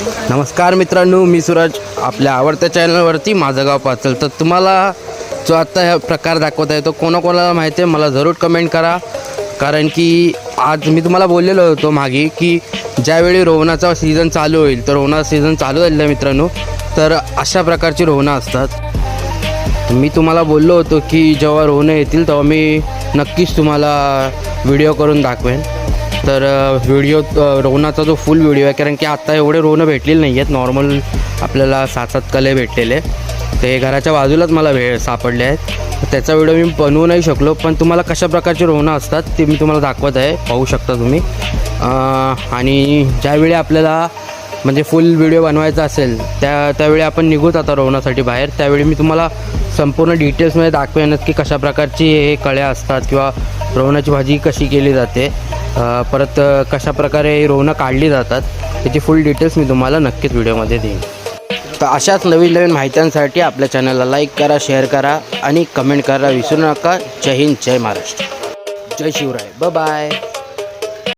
नमस्कार मित्रांनो, मी सूरज आपल्या आवडत्या चॅनलवरती माझं गाव पाचल. तर तुम्हाला जो आत्ता हा प्रकार दाखवत आहे तो कोणाकोणाला माहिती आहे मला ज़रूर कमेंट करा. कारण की आज मी तुम्हाला बोललेलो होतो मागे की ज्यावेळी रोहनाचा सीझन चालू होईल, तर रोहनाचा सीझन चालू झालेला आहे मित्रांनो. तर अशा प्रकारची रोहनं असतात. मी तुम्हाला बोललो होतो की जेव्हा रोहनं येतील तेव्हा मी नक्कीच तुम्हाला व्हिडिओ करून दाखवेन. तर रोहनाचा जो फुल व्हिडिओ आहे, कारण की आत्ता एवढे रोहनं भेटलेले नाही आहेत. नॉर्मल आपल्याला 7-7 कले भेटलेले, ते घराच्या बाजूलाच मला सापडले आहेत. त्याचा व्हिडिओ मी बनवू नाही शकलो, पण तुम्हाला कशा प्रकारचे रोहनं असतात ते मी तुम्हाला दाखवत आहे, पाहू शकता तुम्ही. आणि ज्यावेळी आपल्याला म्हणजे फुल व्हिडिओ बनवायचा असेल त्यावेळी आपण निघूत आता रोहनासाठी बाहेर. त्यावेळी मी तुम्हाला संपूर्ण डिटेल्समध्ये दाखवेनच की कशा प्रकारची हे कळ्या असतात किंवा रोहनाची भाजी कशी केली जाते, परत कशा प्रकारे रोहनं काढली जातात, त्याची फुल डिटेल्स मी तुम्हाला नक्कीच व्हिडिओमध्ये देईन. तर अशाच नवीन माहित्यांसाठी आपल्या चॅनलला लाईक करा, शेअर करा आणि कमेंट करा विसरू नका. जय हिंद, जय महाराष्ट्र, जय शिवराय, बाय.